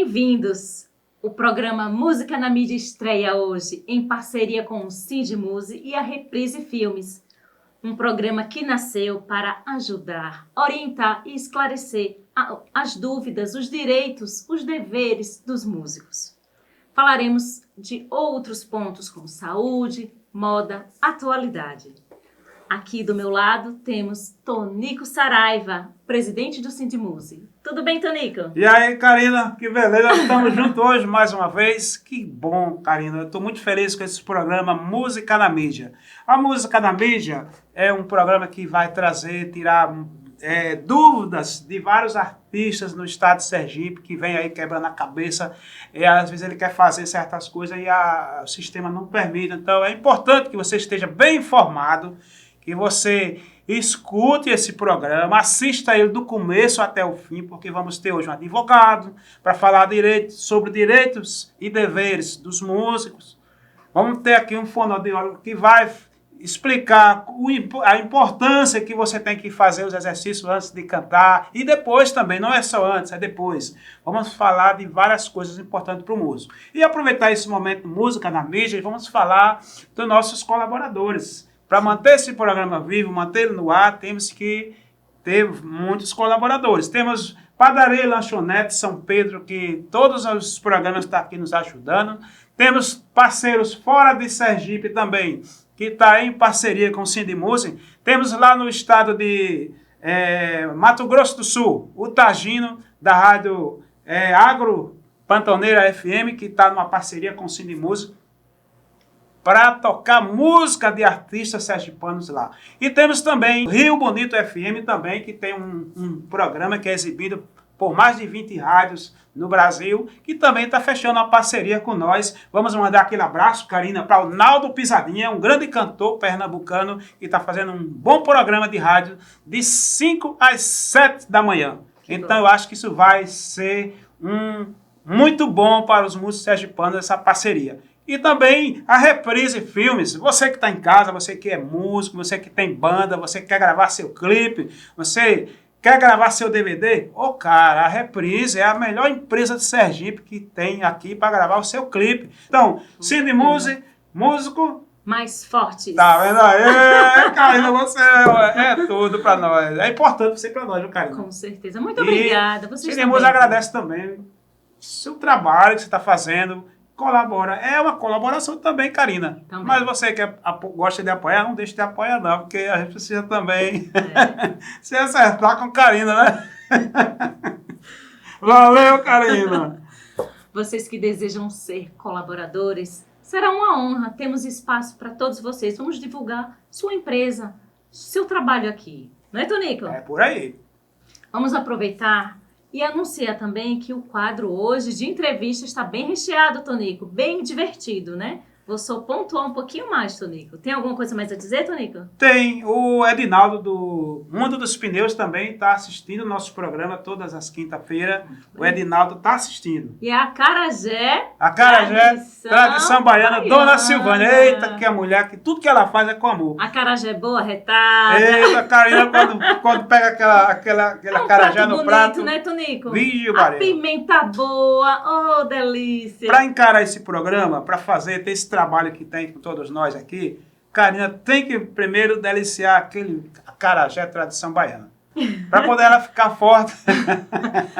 bem-vindos! O programa Música na Mídia estreia hoje em parceria com o Sindmuse e a Reprise Filmes. Um programa que nasceu para ajudar, orientar e esclarecer as dúvidas, os direitos, os deveres dos músicos. Falaremos de outros pontos como saúde, moda, atualidade. Aqui do meu lado temos Tonico Saraiva, presidente do Sindmuse. Tudo bem, Tonico? E aí, Karina, que beleza, estamos juntos hoje mais uma vez. Que bom, Karina, eu estou muito feliz com esse programa Música na Mídia. A Música na Mídia é um programa que vai tirar dúvidas de vários artistas no estado de Sergipe, que vem aí quebrando a cabeça, às vezes ele quer fazer certas coisas e o sistema não permite. Então é importante que você esteja bem informado, que você escute esse programa, assista ele do começo até o fim, porque vamos ter hoje um advogado para falar sobre direitos e deveres dos músicos. Vamos ter aqui um fonoaudiólogo que vai explicar a importância que você tem que fazer os exercícios antes de cantar e depois também, não é só antes, é depois. Vamos falar de várias coisas importantes para o músico. E aproveitar esse momento Música na Mídia, vamos falar dos nossos colaboradores. Para manter esse programa vivo, manter ele no ar, temos que ter muitos colaboradores. Temos Padaria e Lanchonete São Pedro, que todos os programas estão aqui nos ajudando. Temos parceiros fora de Sergipe também, que está em parceria com o Sindmuse. Temos lá no estado de Mato Grosso do Sul, o Tagino, da rádio Agro Pantoneira FM, que está numa parceria com o Sindmuse, para tocar música de artistas sergipanos lá. E temos também Rio Bonito FM também, que tem um programa que é exibido por mais de 20 rádios no Brasil, que também está fechando uma parceria com nós. Vamos mandar aquele abraço, Karina, para o Naldo Pisadinha, um grande cantor pernambucano, que está fazendo um bom programa de rádio de 5 às 7 da manhã. Então eu acho que isso vai ser muito bom para os músicos sergipanos, essa parceria. E também a Reprise Filmes. Você que está em casa, você que é músico, você que tem banda, você que quer gravar seu clipe, você quer gravar seu DVD? Cara, a Reprise é a melhor empresa de Sergipe que tem aqui para gravar o seu clipe. Então, Sindmuse, músico mais fortes. Tá vendo aí? Karina, você é tudo para nós. É importante você para nós, viu, Karina? Com certeza. Muito obrigada. Sindmuse agradece também o seu trabalho que você está fazendo. Colabora. É uma colaboração também, Karina. Também. Mas você que gosta de apoiar, não deixe de apoiar não, porque a gente precisa também se acertar com Karina, né? Valeu, Karina! Vocês que desejam ser colaboradores, será uma honra. Temos espaço para todos vocês. Vamos divulgar sua empresa, seu trabalho aqui. Não é, Tonico? É por aí. Vamos aproveitar e anunciar também que o quadro hoje de entrevista está bem recheado, Tonico. Bem divertido, né? Vou só pontuar um pouquinho mais, Tonico. Tem alguma coisa mais a dizer, Tonico? Tem. O Edinaldo do Mundo dos Pneus também está assistindo o nosso programa todas as quinta-feiras. O Edinaldo está assistindo. E a Acarajé. Tradição baiana, Dona Silvânia. Eita, que a mulher, que tudo que ela faz é com amor. A acarajé boa, retada. Eita, Karina, quando pega aquela acarajé no prato. Bonito, né, Tonico? Vídeo, a pimenta boa, oh, delícia. Para encarar esse programa, para ter esse trabalho que tem com todos nós aqui, Karina tem que primeiro deliciar aquele acarajé tradição baiana. Para poder ela ficar forte.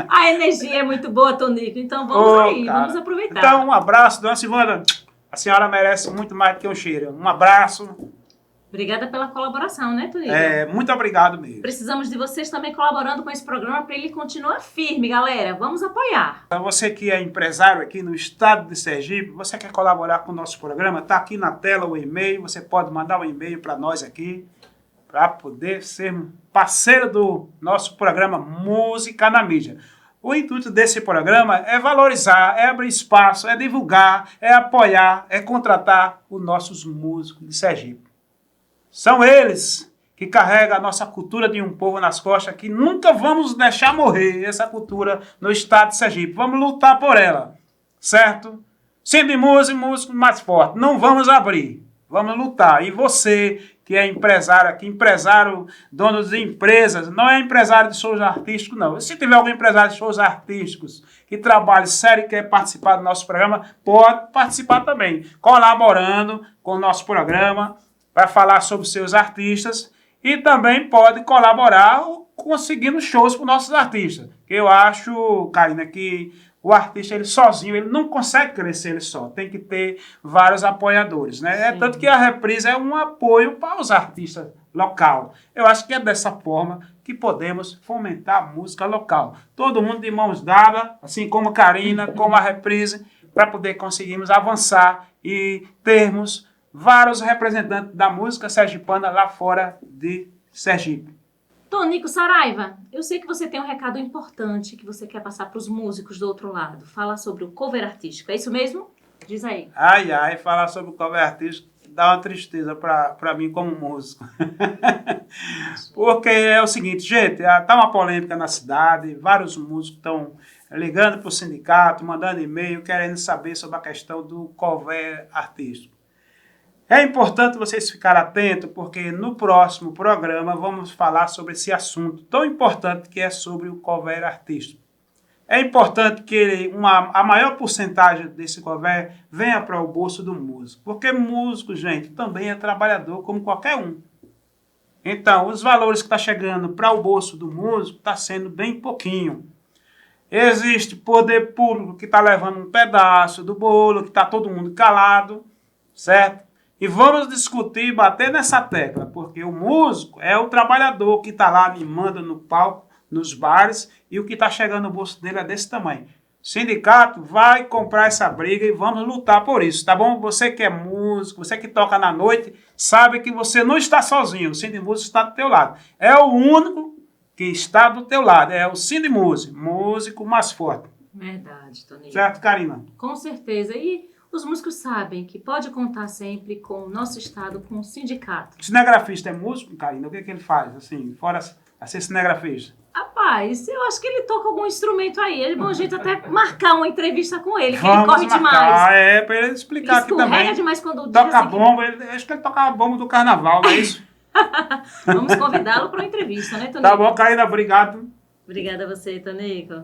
A energia é muito boa, Tonico. Então vamos aí, vamos aproveitar. Então, um abraço, Dona Silvana. A senhora merece muito mais do que um cheiro. Um abraço. Obrigada pela colaboração, né, Tonico? Muito obrigado mesmo. Precisamos de vocês também colaborando com esse programa para ele continuar firme, galera. Vamos apoiar. Então, você que é empresário aqui no estado de Sergipe, você quer colaborar com o nosso programa, está aqui na tela o e-mail, você pode mandar um e-mail para nós aqui, para poder ser parceiro do nosso programa Música na Mídia. O intuito desse programa é valorizar, é abrir espaço, é divulgar, é apoiar, é contratar os nossos músicos de Sergipe. São eles que carregam a nossa cultura de um povo nas costas, que nunca vamos deixar morrer essa cultura no estado de Sergipe. Vamos lutar por ela, certo? Sindmuse, músico mais forte. Não vamos abrir, vamos lutar. E você que é empresário aqui, empresário, dono de empresas, não é empresário de shows artísticos, não. Se tiver algum empresário de shows artísticos que trabalhe sério e quer participar do nosso programa, pode participar também, colaborando com o nosso programa para falar sobre seus artistas e também pode colaborar conseguindo shows para os nossos artistas. Eu acho, Karina, que o artista, ele sozinho, ele não consegue crescer ele só. Tem que ter vários apoiadores, né? É tanto que a Reprise é um apoio para os artistas local. Eu acho que é dessa forma que podemos fomentar a música local. Todo mundo de mãos dadas, assim como a Karina, como a Reprise, para poder conseguirmos avançar e termos vários representantes da música sergipana lá fora de Sergipe. Tonico Saraiva, eu sei que você tem um recado importante que você quer passar para os músicos do outro lado. Fala sobre o cover artístico, é isso mesmo? Diz aí. Ai, falar sobre o cover artístico dá uma tristeza para mim como músico. Porque é o seguinte, gente, tá uma polêmica na cidade, vários músicos estão ligando para o sindicato, mandando e-mail, querendo saber sobre a questão do cover artístico. É importante vocês ficarem atentos, porque no próximo programa vamos falar sobre esse assunto tão importante que é sobre o cover artístico. É importante que a maior porcentagem desse cover venha para o bolso do músico, porque músico, gente, também é trabalhador como qualquer um. Então, os valores que estão chegando para o bolso do músico está sendo bem pouquinho. Existe poder público que está levando um pedaço do bolo, que está todo mundo calado, certo? E vamos discutir e bater nessa tecla, porque o músico é o trabalhador que está lá animando no palco, nos bares, e o que está chegando no bolso dele é desse tamanho. O sindicato vai comprar essa briga e vamos lutar por isso, tá bom? Você que é músico, você que toca na noite, sabe que você não está sozinho, o Sindimúsico está do teu lado. É o único que está do teu lado, é o Sindimúsico, músico mais forte. Verdade, Tonico. Certo, Karina? Com certeza. E os músicos sabem que pode contar sempre com o nosso estado, com o sindicato. O cinegrafista é músico, Karina? O que ele faz, assim, fora a ser cinegrafista? Rapaz, eu acho que ele toca algum instrumento aí. É de bom jeito até marcar uma entrevista com ele, que Vamos ele corre marcar, demais. para ele explicar Ele aqui também. escorrega demais quando diz Toca assim bomba, acho que ele toca a bomba do carnaval, não é isso? Vamos convidá-lo para uma entrevista, né, Tonico? Tá bom, Karina, obrigado. Obrigada a você, Tonico.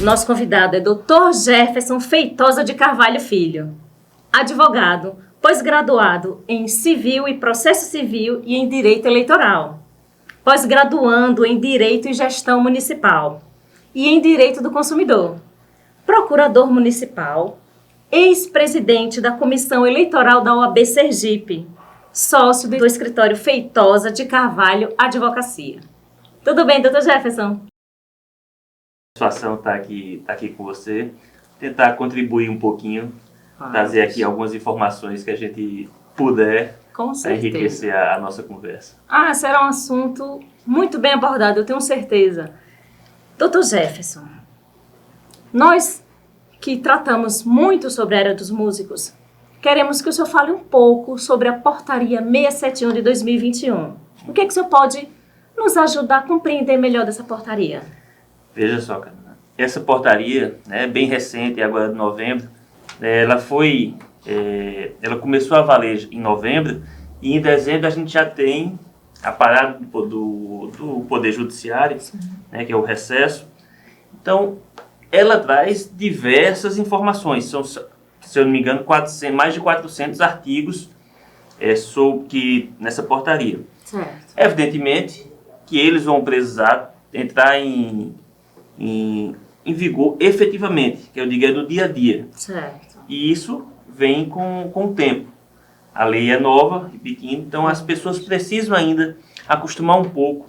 Nosso convidado é Dr. Jefferson Feitosa de Carvalho Filho, advogado, pós-graduado em Civil e Processo Civil e em Direito Eleitoral, pós-graduando em Direito e Gestão Municipal e em Direito do Consumidor, procurador municipal, ex-presidente da Comissão Eleitoral da OAB Sergipe, sócio do escritório Feitosa de Carvalho Advocacia. Tudo bem, Dr. Jefferson? Satisfação estar aqui com você, tentar contribuir um pouquinho, trazer aqui algumas informações que a gente puder para enriquecer a nossa conversa. Será um assunto muito bem abordado, eu tenho certeza. Dr. Jefferson, nós que tratamos muito sobre a era dos músicos, queremos que o senhor fale um pouco sobre a Portaria 671 de 2021. O que é que o senhor pode nos ajudar a compreender melhor dessa portaria? Veja só, Carina, essa portaria, bem recente, agora de novembro, ela começou a valer em novembro e em dezembro a gente já tem a parada do Poder Judiciário, que é o recesso. Então, ela traz diversas informações, são, se eu não me engano, mais de 400 artigos nessa portaria. Certo. Evidentemente que eles vão precisar entrar em vigor efetivamente, que eu digo é do dia a dia. Certo. E isso vem com o tempo. A lei é nova, repetindo, então as pessoas precisam ainda acostumar um pouco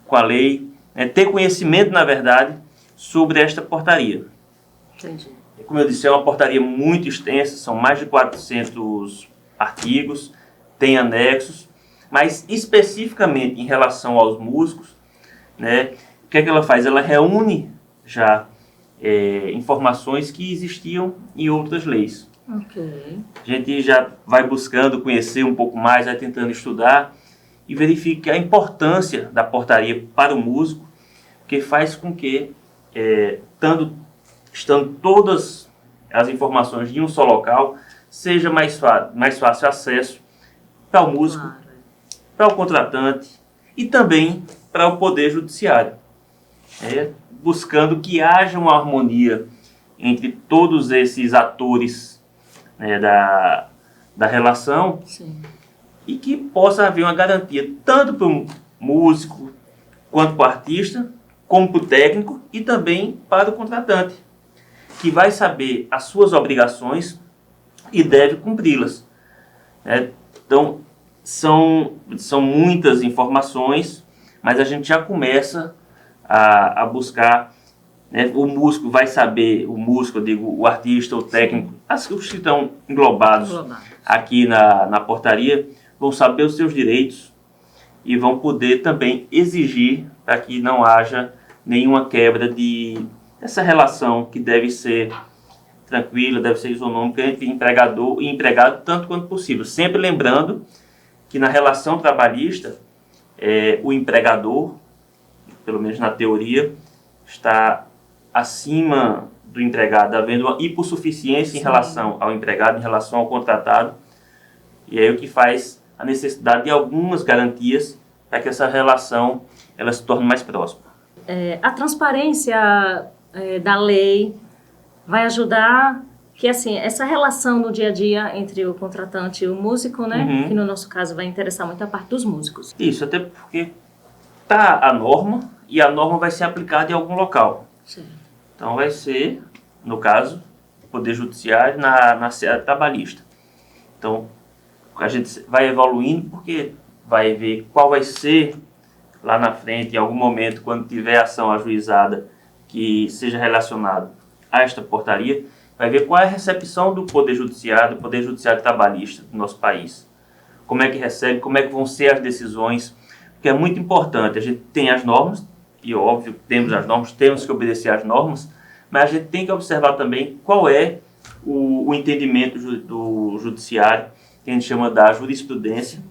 com a lei, ter conhecimento, na verdade, sobre esta portaria. Entendi. Como eu disse, é uma portaria muito extensa, são mais de 400 artigos, tem anexos, mas especificamente em relação aos músicos, o que é que ela faz? Ela reúne já informações que existiam em outras leis. Ok. A gente já vai buscando conhecer um pouco mais, vai tentando estudar e verifica a importância da portaria para o músico, que faz com que, estando todas as informações em um só local, seja mais fácil acesso para o músico, Claro. para o contratante e também para o Poder Judiciário, buscando que haja uma harmonia entre todos esses atores, né, da relação, Sim. e que possa haver uma garantia tanto para o músico quanto para o artista, como para o técnico e também para o contratante, que vai saber as suas obrigações e deve cumpri-las. Então, são muitas informações, mas a gente já começa a buscar, né? O músico vai saber, eu digo, o artista, o técnico, os que estão englobados aqui na portaria, vão saber os seus direitos e vão poder também exigir para que não haja nenhuma quebra dessa relação que deve ser tranquila, deve ser isonômica entre empregador e empregado, tanto quanto possível. Sempre lembrando que na relação trabalhista, o empregador, pelo menos na teoria, está acima do empregado, havendo uma hipossuficiência em relação ao empregado, em relação ao contratado, e aí o que faz a necessidade de algumas garantias para que essa relação ela se torne mais próxima. A transparência da lei vai ajudar que, assim, essa relação no dia a dia entre o contratante e o músico, né? Uhum. Que no nosso caso vai interessar muito a parte dos músicos. Isso, até porque está a norma e a norma vai ser aplicada em algum local. Sim. Então vai ser, no caso, o Poder Judiciário na seara trabalhista. Então a gente vai evoluindo porque vai ver qual vai ser lá na frente, em algum momento, quando tiver ação ajuizada que seja relacionado a esta portaria, vai ver qual é a recepção do Poder Judiciário Trabalhista do nosso país. Como é que recebe, como é que vão ser as decisões, porque é muito importante. A gente tem as normas, e óbvio, temos as normas, temos que obedecer às normas, mas a gente tem que observar também qual é o entendimento do judiciário, que a gente chama da jurisprudência,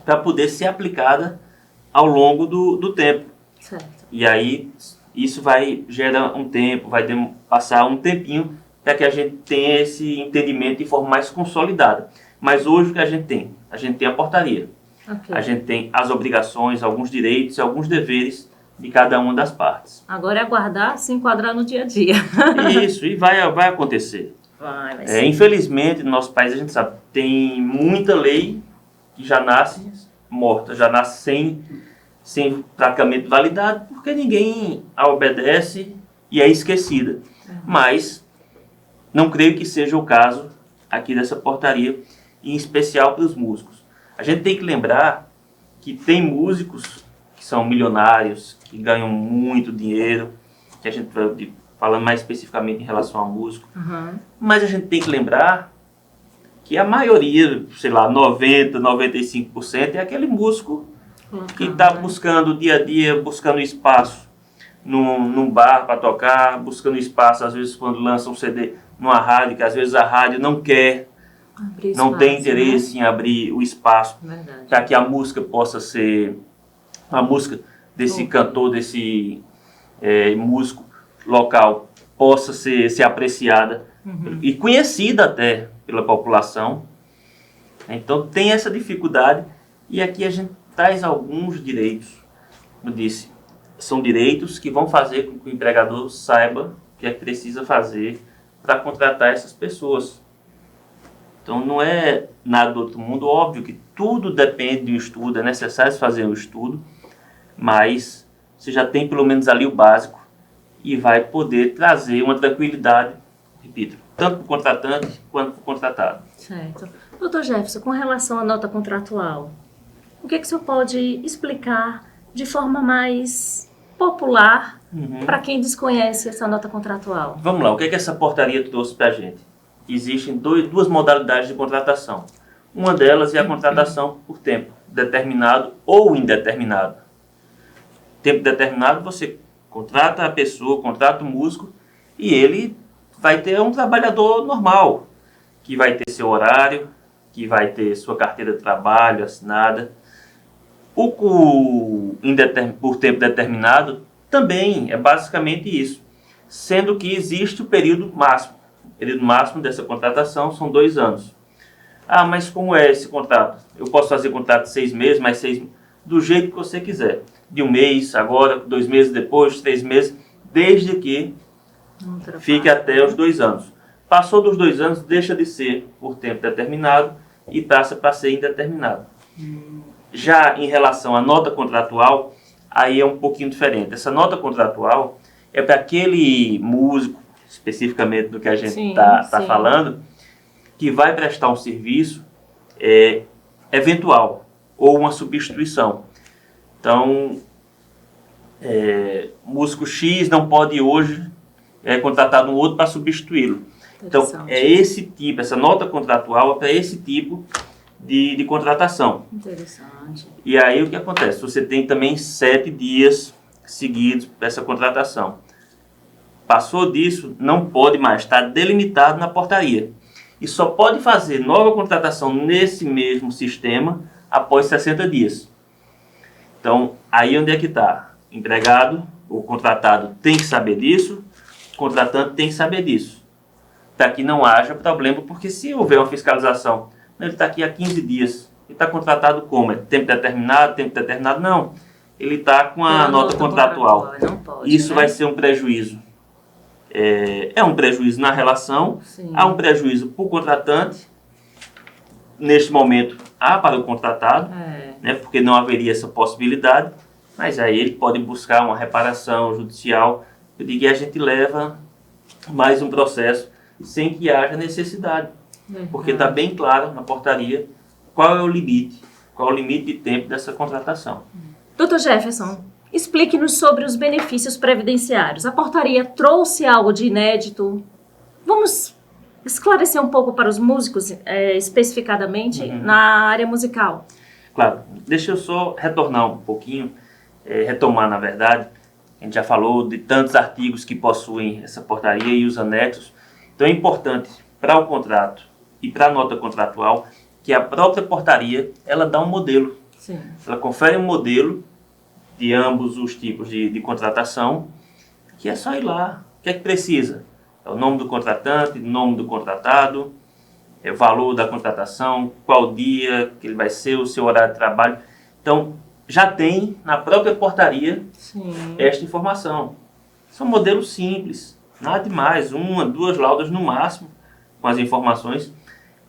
para poder ser aplicada ao longo do tempo. Certo. E aí isso vai gerar um tempo, vai passar um tempinho para que a gente tenha esse entendimento de forma mais consolidada. Mas hoje o que a gente tem? A gente tem a portaria. Okay. A gente tem as obrigações, alguns direitos e alguns deveres de cada uma das partes. Agora é aguardar se enquadrar no dia a dia. Isso, e vai acontecer. Vai ser. Infelizmente, no nosso país, a gente sabe, tem muita lei que já nasce morta, já nasce sem praticamente validade, porque ninguém a obedece e é esquecida. Mas não creio que seja o caso aqui dessa portaria, em especial para os músicos. A gente tem que lembrar que tem músicos que são milionários, que ganham muito dinheiro, que a gente falando mais especificamente em relação ao músico. Uhum. Mas a gente tem que lembrar que a maioria, sei lá, 90%, 95% é aquele músico que está buscando dia a dia, buscando espaço num bar para tocar, buscando espaço, às vezes, quando lança um CD numa rádio, que às vezes a rádio não quer, não tem interesse em abrir o espaço para que a música possa ser, a música desse cantor, desse músico local, possa ser apreciada e conhecida até pela população. Então tem essa dificuldade e aqui a gente traz alguns direitos. Como eu disse, são direitos que vão fazer com que o empregador saiba o que é que precisa fazer para contratar essas pessoas. Então não é nada do outro mundo, óbvio que tudo depende de um estudo, é necessário fazer um estudo, mas você já tem pelo menos ali o básico e vai poder trazer uma tranquilidade, repito, tanto para o contratante quanto para o contratado. Certo. Doutor Jefferson, com relação à nota contratual, o que o senhor pode explicar de forma mais popular para quem desconhece essa nota contratual? Vamos lá, o que essa portaria trouxe para a gente? Existem duas modalidades de contratação. Uma delas é a contratação por tempo determinado ou indeterminado. Tempo determinado, você contrata a pessoa, contrata o músico e ele vai ter um trabalhador normal, que vai ter seu horário, que vai ter sua carteira de trabalho assinada. Por tempo determinado também é basicamente isso, sendo que existe o período máximo. O período máximo dessa contratação são 2 anos. Ah, mas como é esse contrato? Eu posso fazer contrato de 6 meses, mais 6 do jeito que você quiser. De 1 mês, agora, 2 meses depois, 3 meses, desde que fique até os 2 anos. Passou dos 2 anos, deixa de ser por tempo determinado e passa para ser indeterminado. Já em relação à nota contratual, aí é um pouquinho diferente. Essa nota contratual é para aquele músico, especificamente do que a gente está falando, que vai prestar um serviço eventual ou uma substituição. Então, músico X não pode hoje contratar um outro para substituí-lo. Então, é esse tipo, essa nota contratual é para esse tipo de contratação. Interessante. E aí o que acontece? Você tem também 7 dias seguidos para essa contratação. Passou disso, não pode mais, está delimitado na portaria. E só pode fazer nova contratação nesse mesmo sistema após 60 dias. Então, aí onde é que está? Empregado, o contratado tem que saber disso, o contratante tem que saber disso. Para que não haja problema, porque se houver uma fiscalização, ele está aqui há 15 dias, ele está contratado como? É tempo determinado? Não. Ele está com a nota contratual. Não pode, isso vai ser um prejuízo. É um prejuízo na relação, há um prejuízo para o contratante, neste momento há para o contratado, né, porque não haveria essa possibilidade, mas aí ele pode buscar uma reparação judicial, eu digo que a gente leva mais um processo sem que haja necessidade, porque está bem claro na portaria qual é o limite de tempo dessa contratação. Dr. Jefferson, explique-nos sobre os benefícios previdenciários. A portaria trouxe algo de inédito? Vamos esclarecer um pouco para os músicos, especificadamente na área musical. Claro. Deixa eu só retornar um pouquinho, retomar na verdade. A gente já falou de tantos artigos que possuem essa portaria e os anexos. Então é importante para o contrato e para a nota contratual que a própria portaria ela dá um modelo. Sim. Ela confere um modelo de ambos os tipos de contratação, que é só ir lá. O que é que precisa? É o nome do contratante, o nome do contratado, o valor da contratação, qual dia que ele vai ser, o seu horário de trabalho. Então, já tem na própria portaria esta informação. São modelos simples, nada demais, 1, 2 laudas no máximo com as informações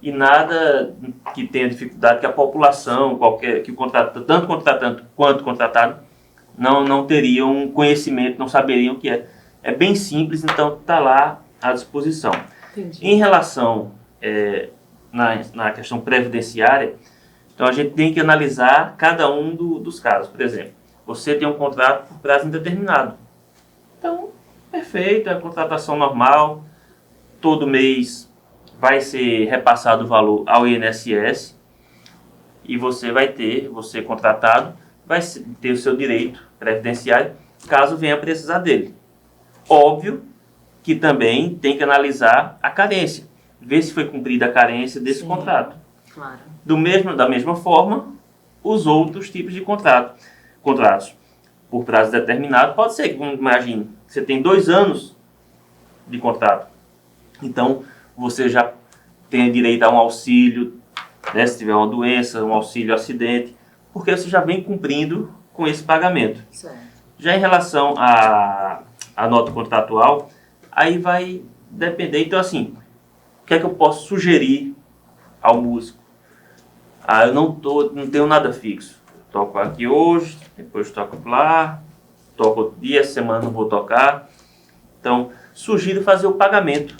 e nada que tenha dificuldade que a população, que o contratante, tanto contratante quanto contratado, não teriam conhecimento, não saberiam o que é. É bem simples, então está lá à disposição. Entendi. Em relação na questão previdenciária, então a gente tem que analisar cada um dos casos. Por exemplo, você tem um contrato por prazo indeterminado. Então, perfeito, é a contratação normal, todo mês vai ser repassado o valor ao INSS e você contratado, vai ter o seu direito previdenciário caso venha precisar dele. Óbvio que também tem que analisar a carência, ver se foi cumprida a carência desse contrato. Claro. Da mesma forma, os outros tipos de contratos por prazo determinado, pode ser que, imagine, você tem 2 anos de contrato, então você já tem direito a um auxílio, né, se tiver uma doença, um auxílio acidente, porque você já vem cumprindo com esse pagamento. Certo. Já em relação à nota contratual, aí vai depender. Então, assim, o que é que eu posso sugerir ao músico? Eu não tenho nada fixo. Toco aqui hoje, depois toco lá, toco outro dia, semana não vou tocar. Então, sugiro fazer o pagamento,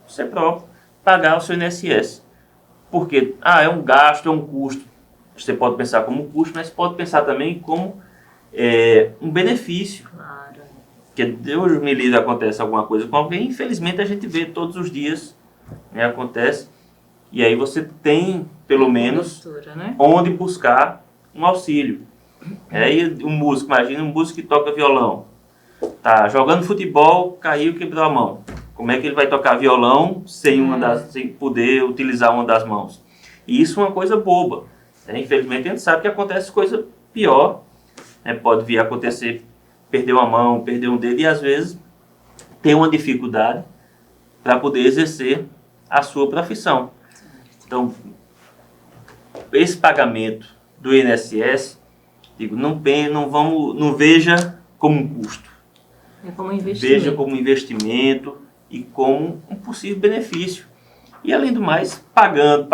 você próprio, pagar o seu INSS. Porque, é um gasto, é um custo. Você pode pensar como um custo, mas pode pensar também como um benefício. Claro. Porque Deus me livre, acontece alguma coisa com alguém, infelizmente a gente vê todos os dias, né, acontece. E aí você tem, pelo menos, né, onde buscar um auxílio. Aí um músico, imagina um músico que toca violão. Tá jogando futebol, caiu, quebrou a mão. Como é que ele vai tocar violão sem poder utilizar uma das mãos? E isso é uma coisa boba. Infelizmente a gente sabe que acontece coisa pior. Pode vir a acontecer, perder uma mão, perder um dedo e às vezes tem uma dificuldade para poder exercer a sua profissão. Então, esse pagamento do INSS, digo, não veja como um custo. É como investimento. Veja como um investimento e como um possível benefício. E além do mais, pagando,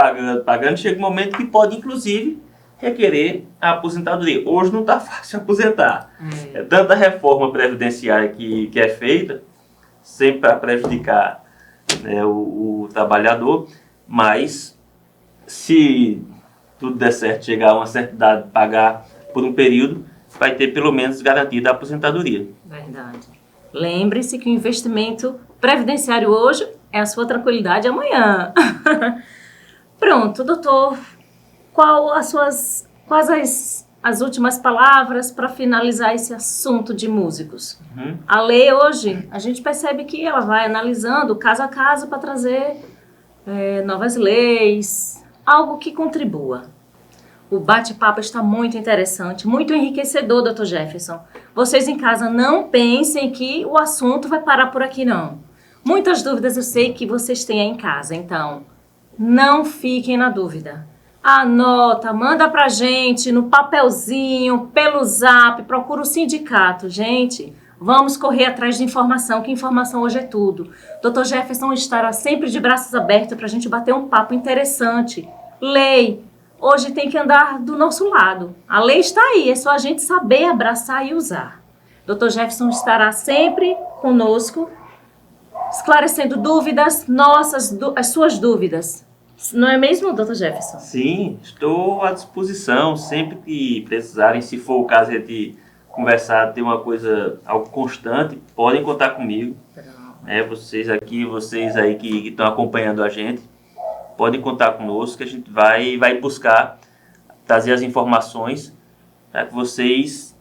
chega um momento que pode, inclusive, requerer a aposentadoria. Hoje não está fácil aposentar. É tanta reforma previdenciária que é feita, sempre para prejudicar, né, o trabalhador, mas se tudo der certo, chegar a uma certa idade, pagar por um período, vai ter pelo menos garantida a aposentadoria. Verdade. Lembre-se que o investimento previdenciário hoje é a sua tranquilidade amanhã. Pronto, doutor. Quais as últimas palavras para finalizar esse assunto de músicos? A lei hoje, a gente percebe que ela vai analisando caso a caso para trazer novas leis, algo que contribua. O bate-papo está muito interessante, muito enriquecedor, Dr. Jefferson. Vocês em casa não pensem que o assunto vai parar por aqui, não. Muitas dúvidas eu sei que vocês têm aí em casa, então não fiquem na dúvida. Anota, manda pra gente no papelzinho, pelo zap, procura o sindicato. Gente, vamos correr atrás de informação, que informação hoje é tudo. Dr. Jefferson estará sempre de braços abertos pra gente bater um papo interessante. Lei, hoje tem que andar do nosso lado. A lei está aí, é só a gente saber abraçar e usar. Dr. Jefferson estará sempre conosco, esclarecendo dúvidas nossas, as suas dúvidas. Não é mesmo, Dr. Jefferson? Sim, estou à disposição. Sempre que precisarem, se for o caso de conversar, ter uma coisa, algo constante, podem contar comigo. Vocês aí que estão acompanhando a gente, podem contar conosco, que a gente vai buscar trazer as informações para que vocês,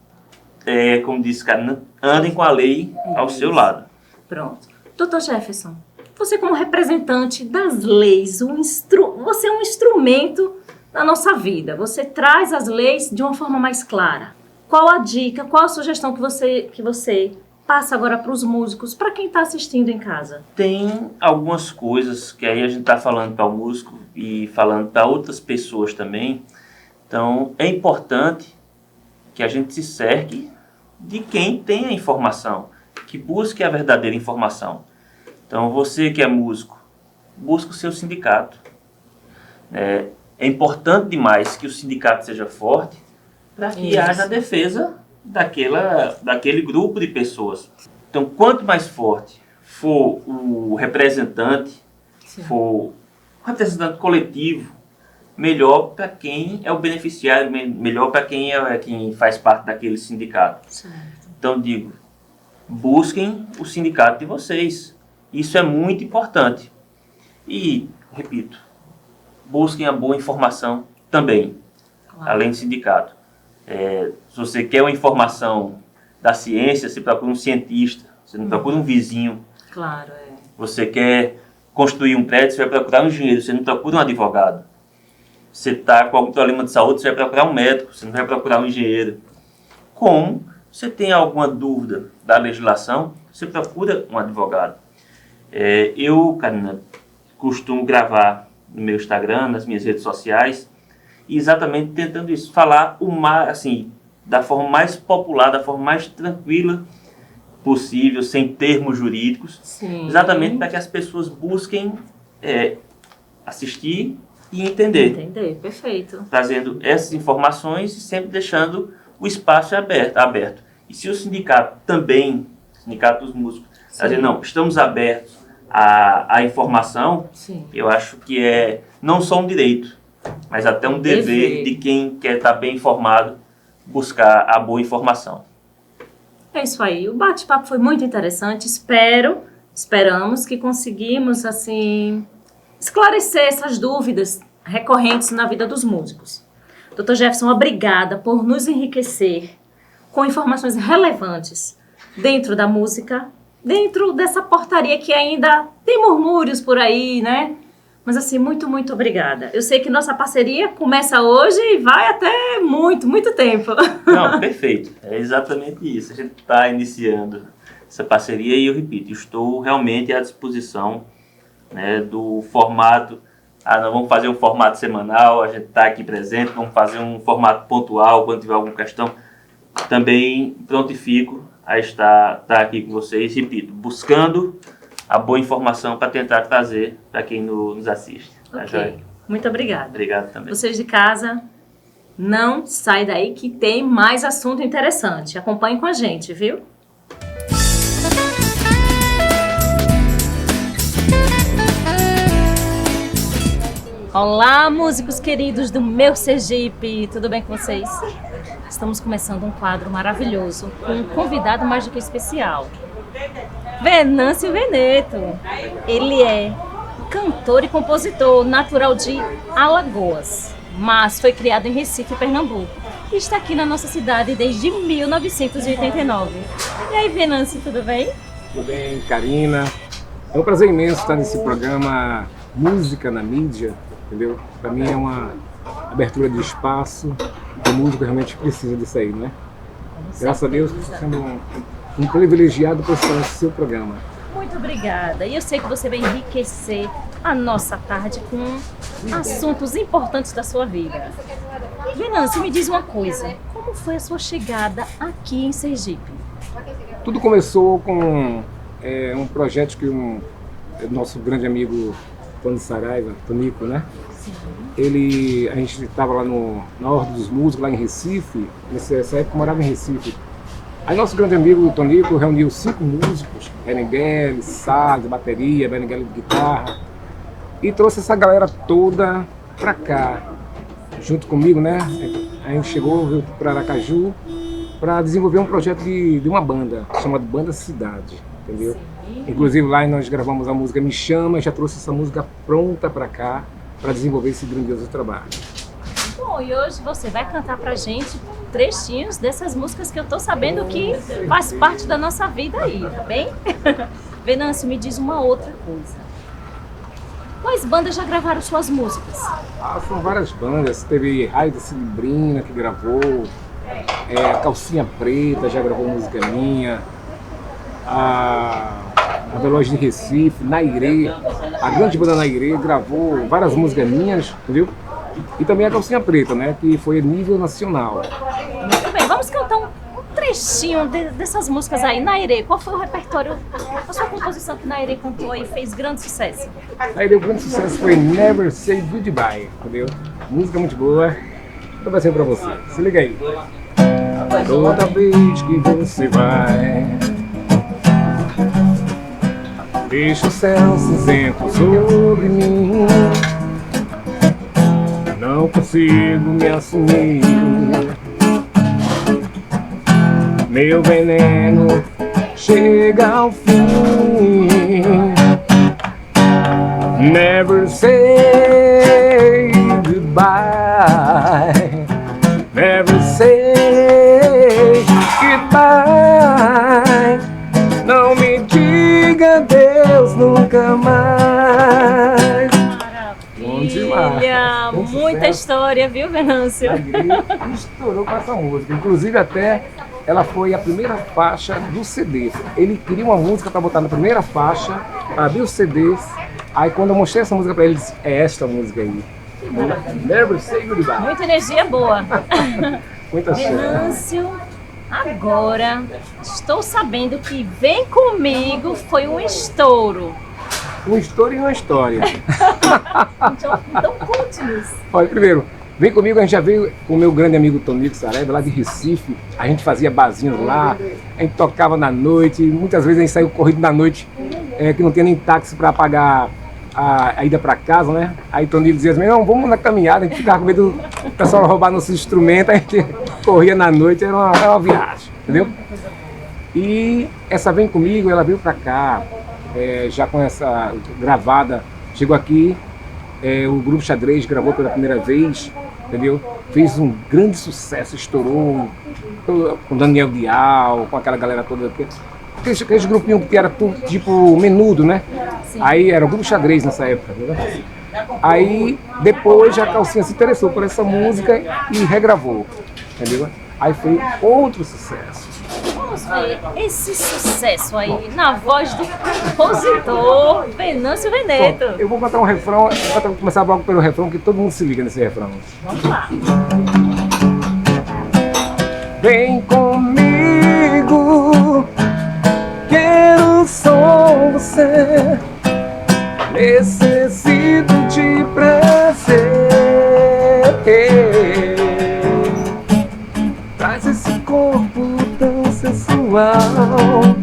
como disse, cara, andem com a lei ao seu lado. Pronto. Dr. Jefferson, você como representante das leis, você é um instrumento da nossa vida. Você traz as leis de uma forma mais clara. Qual a dica, qual a sugestão que você passa agora para os músicos, para quem está assistindo em casa? Tem algumas coisas que aí a gente está falando para o músico e falando para outras pessoas também. Então, é importante que a gente se cerque de quem tem a informação, que busque a verdadeira informação. Então, você que é músico, busque o seu sindicato. É importante demais que o sindicato seja forte para que haja a defesa daquele grupo de pessoas. Então, quanto mais forte for o representante, for o representante coletivo, melhor para quem é o beneficiário, melhor para quem faz parte daquele sindicato. Certo. Então, digo, busquem o sindicato de vocês. Isso é muito importante. E, repito, busquem a boa informação também, além do sindicato. Se você quer uma informação da ciência, você procura um cientista, você não procura um vizinho. Claro, Você quer construir um prédio, você vai procurar um engenheiro, você não procura um advogado. Você está com algum problema de saúde, você vai procurar um médico, você não vai procurar um engenheiro. Como você tem alguma dúvida da legislação, você procura um advogado. Eu, Karina, costumo gravar no meu Instagram, nas minhas redes sociais, exatamente tentando isso, falar assim, da forma mais popular, da forma mais tranquila possível, sem termos jurídicos. Sim. Exatamente para que as pessoas busquem assistir e entender. Entender, perfeito. Trazendo essas informações e sempre deixando o espaço aberto. E se o sindicato também, sindicato dos músicos, dizer, não, estamos abertos à informação, sim, eu acho que é não só um direito, mas até um dever de quem quer estar bem informado, buscar a boa informação. É isso aí. O bate-papo foi muito interessante. Esperamos que conseguimos, assim, esclarecer essas dúvidas recorrentes na vida dos músicos. Dr. Jefferson, obrigada por nos enriquecer com informações relevantes dentro da música, dentro dessa portaria que ainda tem murmúrios por aí, né? Mas assim, muito, muito obrigada. Eu sei que nossa parceria começa hoje e vai até muito, muito tempo. Não, perfeito. É exatamente isso. A gente está iniciando essa parceria e eu repito, estou realmente à disposição né, do formato. Nós vamos fazer um formato semanal, a gente está aqui presente, vamos fazer um formato pontual quando tiver alguma questão. Também prontifico a estar aqui com vocês, repito, buscando a boa informação para tentar trazer para quem nos assiste. Tá, joia? Muito obrigada. Obrigado também. Vocês de casa, não sai daí que tem mais assunto interessante. Acompanhem com a gente, viu? Olá, músicos queridos do meu Sergipe, tudo bem com vocês? Estamos começando um quadro maravilhoso com um convidado mais do que especial, Venâncio Veneto. Ele é cantor e compositor natural de Alagoas, mas foi criado em Recife, Pernambuco, e está aqui na nossa cidade desde 1989. E aí, Venâncio, tudo bem? Tudo bem, Karina. É um prazer imenso estar nesse programa Música na Mídia, entendeu? Para mim é uma abertura de espaço, o músico realmente precisa disso aí, né? Graças a Deus, estou sendo um privilegiado por estar nesse seu programa. Muito obrigada. E eu sei que você vai enriquecer a nossa tarde com assuntos importantes da sua vida. Venâncio, me diz uma coisa. Como foi a sua chegada aqui em Sergipe? Tudo começou com um projeto que nosso grande amigo Tony Saraiva, Tonico, né? Sim. A gente estava lá na Ordem dos Músicos, lá em Recife. Nessa época eu morava em Recife. Aí nosso grande amigo Tonico reuniu 5 músicos, Berenguele, Salles, bateria, Berenguele de guitarra, e trouxe essa galera toda pra cá, junto comigo, né? Aí a gente chegou para Aracaju para desenvolver um projeto de uma banda, chamada Banda Cidade, entendeu? Inclusive lá nós gravamos a música Me Chama e já trouxe essa música pronta pra cá, para desenvolver esse grandioso trabalho. Bom, e hoje você vai cantar pra gente trechinhos dessas músicas que eu tô sabendo que faz parte da nossa vida aí, tá bem? Venâncio, me diz uma outra coisa. Quais bandas já gravaram suas músicas? São várias bandas. Teve Raio da Cilibrina que gravou, Calcinha Preta já gravou música minha, a Veloz de Recife, Nairê, a grande banda Nairê gravou várias músicas minhas, entendeu? E também a Calcinha Preta, né, que foi a nível nacional. Muito bem, vamos cantar um trechinho dessas músicas aí. Nairê, qual foi o repertório, a sua composição que Nairê cantou e fez grande sucesso? Nairê, o grande sucesso foi Never Say Goodbye, entendeu? Música muito boa, então vai ser pra você. Se liga aí. Toda vez que você vai, deixa o céu cinzento sobre mim. Não consigo me assumir. Meu veneno chega ao fim. Never say goodbye. Never say goodbye. Não me diga adeus nunca mais. Maravilha! Muita história, viu, Venâncio? A igreja estourou com essa música. Inclusive até ela foi a primeira faixa do CD. Ele queria uma música para botar na primeira faixa, abriu os CDs. Aí quando eu mostrei essa música para ele, ele disse, é esta música aí. Never Say Goodbye. Muita energia boa. Muita sorte. Venâncio, agora estou sabendo que Vem Comigo foi um estouro. Um estouro e uma história. Então conte-nos. Olha, primeiro, Vem Comigo, a gente já veio com o meu grande amigo Tonico Saraiva, lá de Recife. A gente fazia barzinhos lá, a gente tocava na noite, muitas vezes a gente saiu corrido na noite, que não tinha nem táxi para pagar a ida para casa, né? Aí Tonico dizia assim, não, vamos na caminhada, a gente ficava com medo do pessoal roubar nossos instrumentos, a gente corria na noite, era uma viagem, entendeu? E essa Vem Comigo, ela veio para cá, já com essa gravada, chegou aqui, o Grupo Xadrez gravou pela primeira vez, entendeu? Fez um grande sucesso, estourou com Daniel Dial, com aquela galera toda. Aqueles grupinhos que era tipo menudo, né? Sim. Aí era o Grupo Xadrez nessa época, entendeu? Aí depois a Calcinha se interessou por essa música e regravou, entendeu? Aí foi outro sucesso. vamos ver esse sucesso aí na voz do compositor Venâncio Veneto. Eu vou botar um refrão, vou começar logo pelo refrão, que todo mundo se liga nesse refrão. Vamos lá. Vem comigo, quero só você, necessito de prazer. Traz esse corpo tão sensual,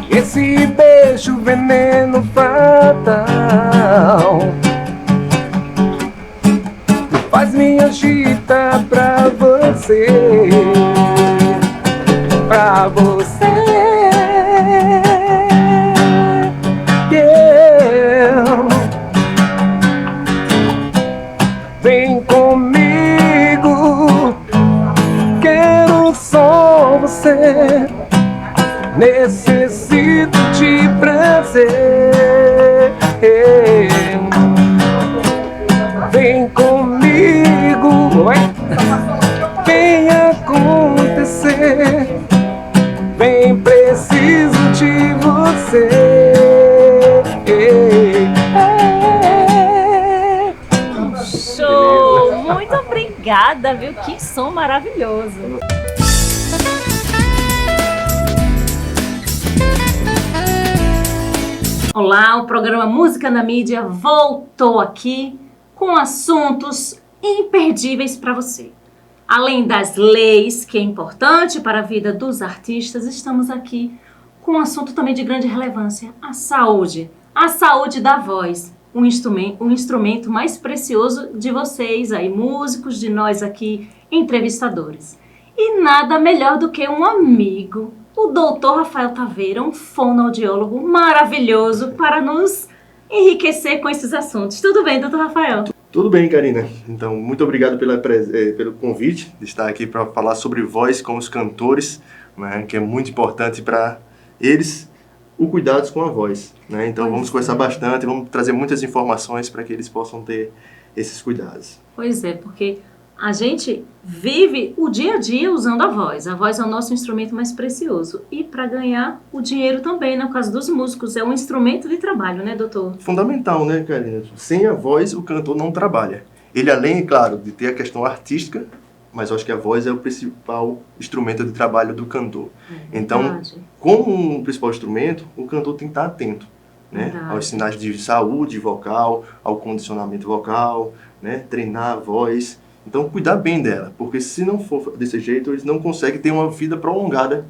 esse beijo veneno fatal, faz me agitar pra você, pra você. Yeah. Vem comigo, quero só você, necessito de prazer. Vem comigo, vem acontecer, vem, preciso de você. Show! Muito obrigada, viu? Que som maravilhoso. Olá, o programa Música na Mídia voltou aqui com assuntos imperdíveis para você. Além das leis, que é importante para a vida dos artistas, estamos aqui com um assunto também de grande relevância, a saúde. A saúde da voz, um instrumento mais precioso de vocês aí, músicos, de nós aqui, entrevistadores. E nada melhor do que um amigo, o doutor Rafael Taveira, um fonoaudiólogo maravilhoso para nos enriquecer com esses assuntos. Tudo bem, doutor Rafael? Tudo bem, Karina. Então, muito obrigado pelo convite de estar aqui para falar sobre voz com os cantores, né, que é muito importante para eles, o cuidado com a voz. Né? Então, vamos conversar bastante, vamos trazer muitas informações para que eles possam ter esses cuidados. Pois é, porque a gente vive o dia a dia usando a voz. A voz é o nosso instrumento mais precioso. E para ganhar o dinheiro também, no caso dos músicos, é um instrumento de trabalho, né, doutor? Fundamental, né, Karina? Sem a voz, o cantor não trabalha. Ele, além, claro, de ter a questão artística, mas eu acho que a voz é o principal instrumento de trabalho do cantor. Então, como um principal instrumento, o cantor tem que estar atento, né, aos sinais de saúde vocal, ao condicionamento vocal, né, treinar a voz. Então, cuidar bem dela, porque se não for desse jeito, eles não conseguem ter uma vida prolongada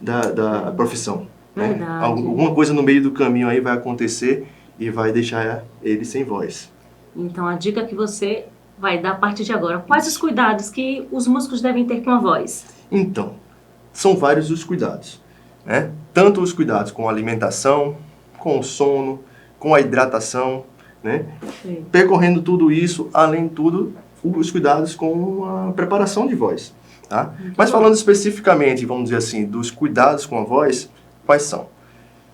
da profissão. Né? Alguma coisa no meio do caminho aí vai acontecer e vai deixar eles sem voz. Então, a dica que você vai dar a partir de agora, quais os cuidados que os músicos devem ter com a voz? Então, são vários os cuidados. Né? Tanto os cuidados com a alimentação, com o sono, com a hidratação, né? Percorrendo tudo isso, além de tudo, os cuidados com a preparação de voz. Tá? Mas falando especificamente, vamos dizer assim, dos cuidados com a voz, quais são?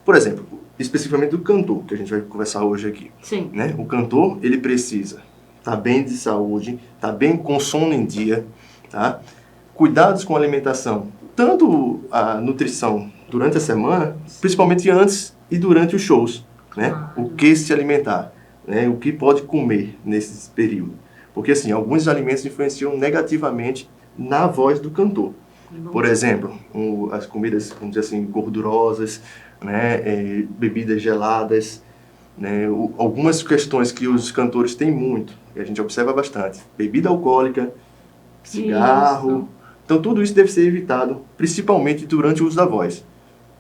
Por exemplo, especificamente do cantor, que a gente vai conversar hoje aqui. Sim. Né? O cantor, ele precisa estar bem de saúde, estar bem com sono em dia, tá? Cuidados com a alimentação, tanto a nutrição durante a semana, principalmente antes e durante os shows, né? O que se alimentar, né? O que pode comer nesse período. Porque, assim, alguns alimentos influenciam negativamente na voz do cantor. Por exemplo, as comidas, vamos dizer assim, gordurosas, né? Bebidas geladas, né? Algumas questões que os cantores têm muito, e a gente observa bastante. Bebida alcoólica, cigarro. Isso. Então, tudo isso deve ser evitado, principalmente durante o uso da voz.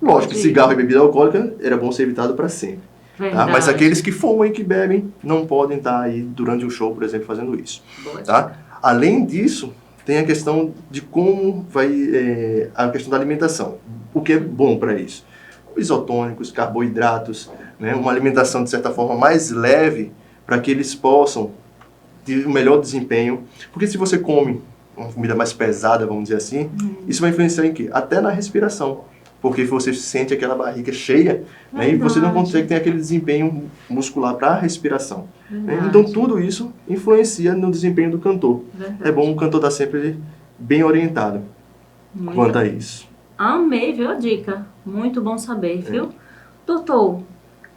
Lógico que cigarro e bebida alcoólica era bom ser evitado para sempre. Tá? Mas aqueles que fumam e que bebem não podem estar aí durante um show, por exemplo, fazendo isso. Tá? Além disso, tem a questão de como vai a questão da alimentação. O que é bom para isso? Isotônicos, carboidratos, né? Uma alimentação de certa forma mais leve para que eles possam ter um melhor desempenho. Porque se você come uma comida mais pesada, vamos dizer assim, isso vai influenciar em quê? Até na respiração. Porque você sente aquela barriga cheia, né, e você não consegue ter aquele desempenho muscular para a respiração. Né? Então, tudo isso influencia no desempenho do cantor. É bom o cantor estar sempre bem orientado quanto a isso. Amei, viu a dica? Muito bom saber, viu? Doutor,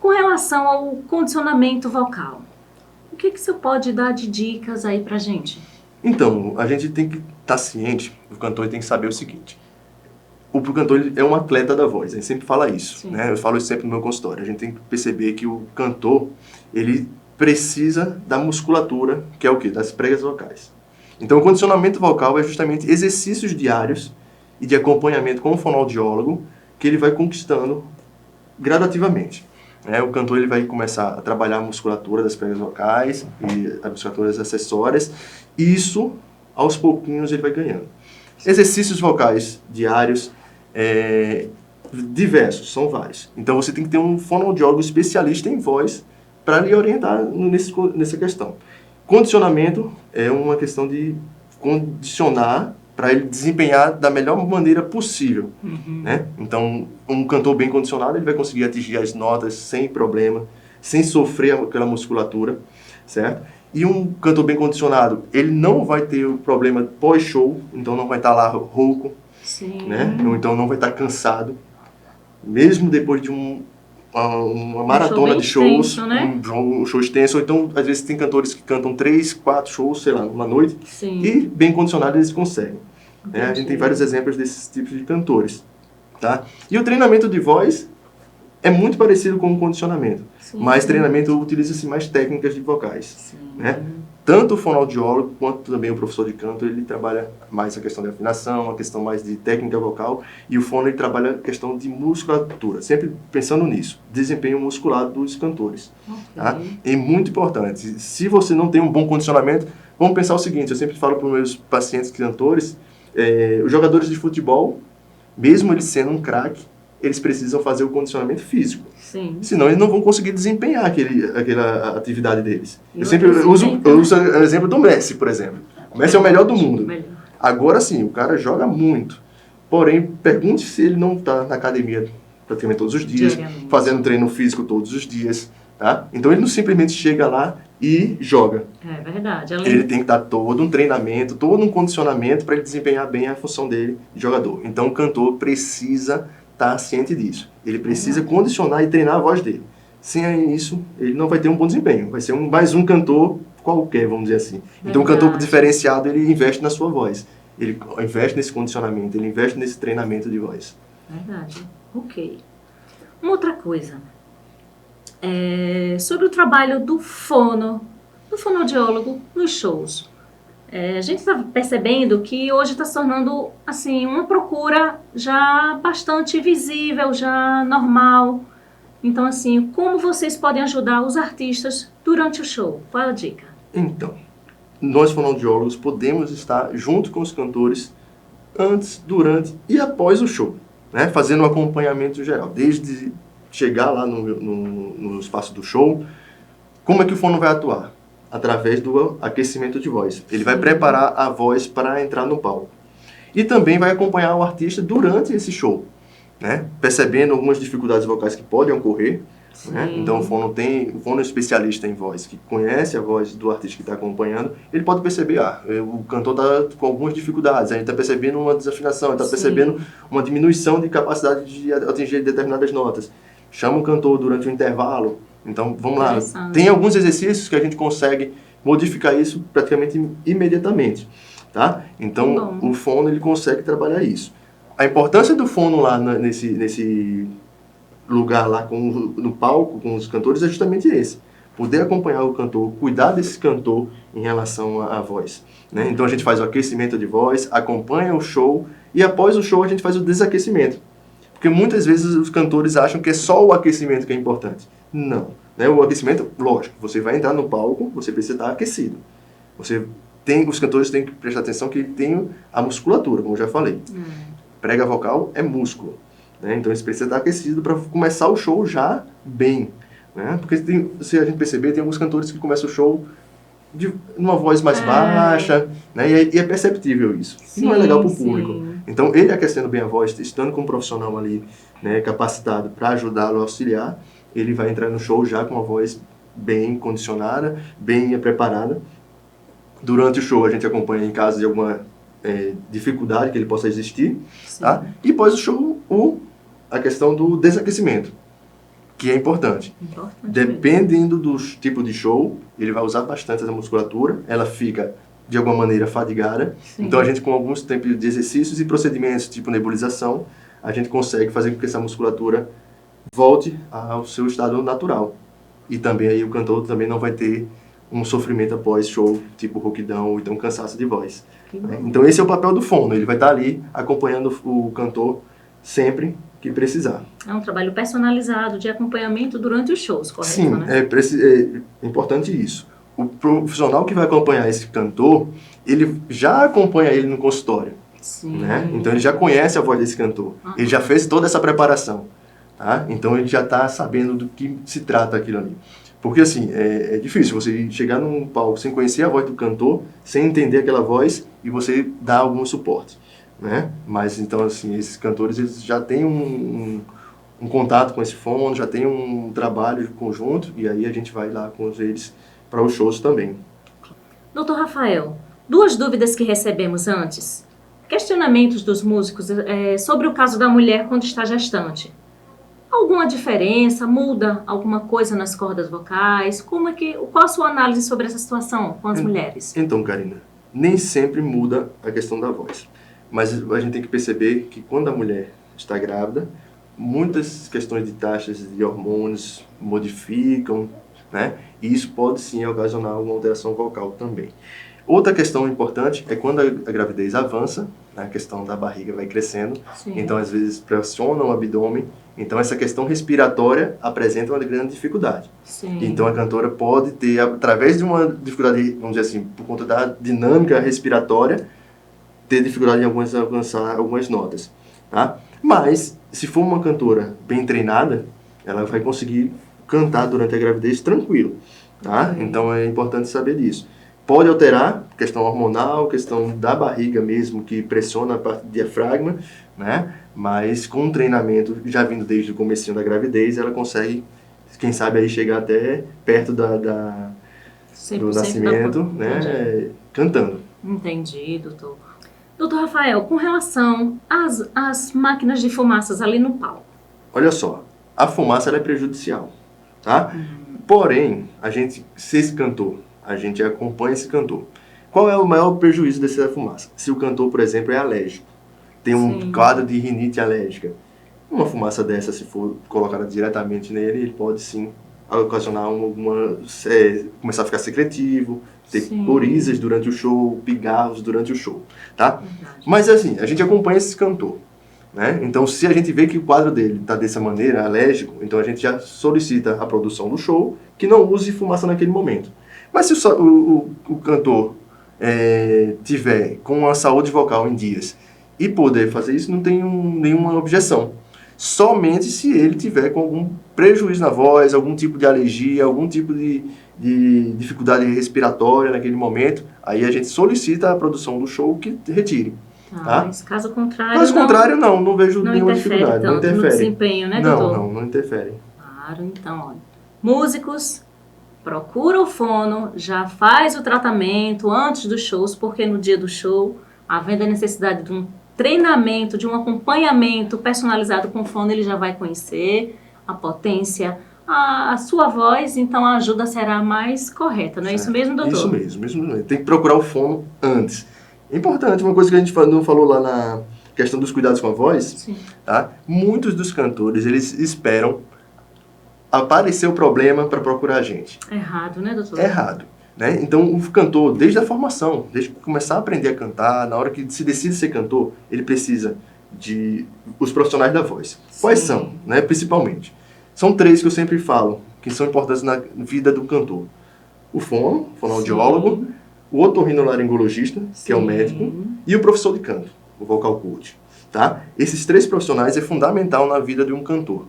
com relação ao condicionamento vocal, o que você pode dar de dicas aí pra gente? Então, a gente tem que estar ciente, o cantor tem que saber o seguinte: o cantor ele é um atleta da voz, a gente sempre fala isso, Sim. né? Eu falo isso sempre no meu consultório. A gente tem que perceber que o cantor, ele precisa da musculatura, que é o quê? Das pregas vocais. Então, o condicionamento vocal é justamente exercícios diários e de acompanhamento com o fonoaudiólogo que ele vai conquistando gradativamente. O cantor ele vai começar a trabalhar a musculatura das pregas vocais e as musculaturas acessórias, e isso, aos pouquinhos, ele vai ganhando. Exercícios vocais diários, diversos, são vários. Então você tem que ter um fonoaudiólogo especialista em voz para lhe orientar nessa questão. Condicionamento é uma questão de condicionar para ele desempenhar da melhor maneira possível, né? Então, um cantor bem condicionado, ele vai conseguir atingir as notas sem problema, sem sofrer aquela musculatura, certo? E um cantor bem condicionado, ele não vai ter o problema pós-show, então não vai estar lá rouco, Sim. né? Ou então não vai estar cansado, mesmo depois de uma maratona bem de shows, extenso, né? um show extenso. Ou então, às vezes, tem cantores que cantam 3, 4 shows, sei lá, uma noite, Sim. e bem condicionados eles conseguem. A gente Entendi. tem vários exemplos desses tipos de cantores. Tá? E o treinamento de voz é muito parecido com o condicionamento, Sim. mas treinamento utiliza-se mais técnicas de vocais. Sim. Né? Tanto o fonoaudiólogo quanto também o professor de canto, ele trabalha mais a questão de afinação, a questão mais de técnica vocal, e o fono ele trabalha a questão de musculatura, sempre pensando nisso, desempenho muscular dos cantores. Ok. Tá? É muito importante. Se você não tem um bom condicionamento, vamos pensar o seguinte: eu sempre falo para os meus pacientes cantores, os jogadores de futebol, mesmo eles sendo um craque, eles precisam fazer o condicionamento físico. Sim. Senão eles não vão conseguir desempenhar aquela atividade deles. E Eu sempre uso o exemplo do Messi, por exemplo. O Messi é o melhor do mundo. Melhor. Agora sim, o cara joga muito. Porém, pergunte se ele não está na academia praticamente todos os dias, Diariamente. fazendo treino físico todos os dias. Tá? Então ele não simplesmente chega lá e joga. É verdade. Ele tem que dar todo um treinamento, todo um condicionamento para ele desempenhar bem a função dele de jogador. Então o cantor precisa estar ciente disso. Ele precisa condicionar e treinar a voz dele. Sem isso, ele não vai ter um bom desempenho. Vai ser mais um cantor qualquer, vamos dizer assim. Então o cantor diferenciado, ele investe na sua voz. Ele investe nesse condicionamento, ele investe nesse treinamento de voz. Verdade. Ok. Uma outra coisa. Sobre o trabalho do fonoaudiólogo nos shows. A gente está percebendo que hoje está se tornando assim, uma procura já bastante visível, já normal. Então, assim, como vocês podem ajudar os artistas durante o show? Qual é a dica? Então, nós fonoaudiólogos podemos estar junto com os cantores antes, durante e após o show, né? Fazendo um acompanhamento geral, desde chegar lá no espaço do show. Como é que o fono vai atuar? Através do aquecimento de voz. Ele vai preparar a voz para entrar no palco. E também vai acompanhar o artista durante esse show, né? Percebendo algumas dificuldades vocais que podem ocorrer. Né? Então o fono especialista em voz, que conhece a voz do artista que está acompanhando, ele pode perceber, o cantor está com algumas dificuldades, a gente está percebendo uma desafinação, está percebendo uma diminuição de capacidade de atingir determinadas notas. Chama o cantor durante o intervalo. Então, vamos lá. Tem alguns exercícios que a gente consegue modificar isso praticamente imediatamente, tá? Então, o fono, ele consegue trabalhar isso. A importância do fono lá nesse lugar lá no palco com os cantores é justamente esse. Poder acompanhar o cantor, cuidar desse cantor em relação à voz, né? Então, a gente faz o aquecimento de voz, acompanha o show e após o show a gente faz o desaquecimento. Porque muitas vezes os cantores acham que é só o aquecimento que é importante. Não. Né? O aquecimento, lógico, você vai entrar no palco, você precisa estar aquecido. Os cantores têm que prestar atenção que tem a musculatura, como eu já falei. Prega vocal é músculo. Né? Então eles precisam estar aquecidos para começar o show já bem. Né? Porque se a gente perceber, tem alguns cantores que começam o show numa voz mais baixa, né? E é perceptível isso. Sim, e não é legal para o público. Então, ele aquecendo bem a voz, estando com um profissional ali, né, capacitado para ajudá-lo a auxiliar, ele vai entrar no show já com uma voz bem condicionada, bem preparada. Durante o show, a gente acompanha em caso de alguma dificuldade que ele possa existir, Sim. tá? E após o show, a questão do desaquecimento, que é importante. Importante mesmo. Dependendo do tipo de show, ele vai usar bastante essa musculatura, ela fica de alguma maneira fadigada. Sim. Então a gente, com alguns tempos de exercícios e procedimentos tipo nebulização, a gente consegue fazer com que essa musculatura volte ao seu estado natural. E também aí o cantor também não vai ter um sofrimento após show, tipo rouquidão ou então cansaço de voz. Que bom. Então esse é o papel do fono, ele vai estar ali acompanhando o cantor sempre que precisar. É um trabalho personalizado de acompanhamento durante os shows, correto? Sim, né? é importante isso. O profissional que vai acompanhar esse cantor, ele já acompanha ele no consultório, Sim. né? Então ele já conhece a voz desse cantor, ele já fez toda essa preparação, tá? Então ele já está sabendo do que se trata aquilo ali. Porque assim, é difícil você chegar num palco sem conhecer a voz do cantor, sem entender aquela voz e você dar algum suporte, né? Mas então assim, esses cantores eles já têm um contato com esse fono, já tem um trabalho conjunto e aí a gente vai lá com eles para os shows também. Doutor Rafael, 2 dúvidas que recebemos antes. Questionamentos dos músicos sobre o caso da mulher quando está gestante. Alguma diferença? Muda alguma coisa nas cordas vocais? Qual a sua análise sobre essa situação com as mulheres? Então, Karina, nem sempre muda a questão da voz. Mas a gente tem que perceber que quando a mulher está grávida, muitas questões de taxas de hormônios modificam, né? E isso pode sim ocasionar alguma alteração vocal também. Outra questão importante é quando a gravidez avança, né? A questão da barriga vai crescendo, Sim. então às vezes pressiona o abdômen, então essa questão respiratória apresenta uma grande dificuldade. Sim. Então a cantora pode ter, através de uma dificuldade, vamos dizer assim, por conta da dinâmica respiratória, ter dificuldade em alcançar algumas notas, tá? Mas, se for uma cantora bem treinada, ela vai conseguir cantar durante a gravidez tranquilo, tá? Ok. Então é importante saber disso. Pode alterar, questão hormonal, questão da barriga mesmo, que pressiona a parte do diafragma, né? Mas com um treinamento, já vindo desde o comecinho da gravidez, ela consegue, quem sabe, aí chegar até perto do 100% nascimento, Entendi. né? Cantando. Entendi, doutor. Doutor Rafael, com relação às máquinas de fumaças ali no palco. Olha só, a fumaça ela é prejudicial, tá? Porém, se esse cantor, a gente acompanha esse cantor. Qual é o maior prejuízo dessa fumaça? Se o cantor, por exemplo, é alérgico, tem um Sim. quadro de rinite alérgica. Uma fumaça dessa, se for colocada diretamente nele, ele pode sim ocasionar começar a ficar secretivo, ter Sim. corizas durante o show, pigarros durante o show, tá? Verdade. Mas assim, a gente acompanha esse cantor, né? Então, se a gente vê que o quadro dele está dessa maneira, alérgico, então a gente já solicita a produção do show que não use fumaça naquele momento. Mas se o cantor tiver com a saúde vocal em dias e poder fazer isso, não tem nenhuma objeção. Somente se ele tiver com algum prejuízo na voz, algum tipo de alergia, algum tipo de dificuldade respiratória naquele momento, aí a gente solicita a produção do show que retire. Tá? Mas caso contrário, Caso contrário, não vejo não nenhuma interfere dificuldade. Não tanto no interfere. desempenho, né, doutor? Não interfere. Claro, então, olha. Músicos, procura o fono, já faz o tratamento antes dos shows, porque no dia do show, havendo a necessidade de um treinamento, de um acompanhamento personalizado com o fono, ele já vai conhecer a potência, a sua voz, então a ajuda será mais correta, não é isso mesmo, doutor? Isso mesmo. Tem que procurar o fono antes. É importante, uma coisa que a gente não falou lá na questão dos cuidados com a voz, Sim. tá? Muitos dos cantores, eles esperam aparecer o problema para procurar a gente. Errado, né, doutor? É errado, né? Então, o cantor, desde a formação, desde começar a aprender a cantar, na hora que se decide ser cantor, ele precisa de os profissionais da voz. Quais Sim. são, né? Principalmente. São 3 que eu sempre falo, que são importantes na vida do cantor. O fonoaudiólogo, o otorrinolaringologista, que é o Sim. médico, e o professor de canto, o vocal coach, tá? Esses 3 profissionais é fundamental na vida de um cantor.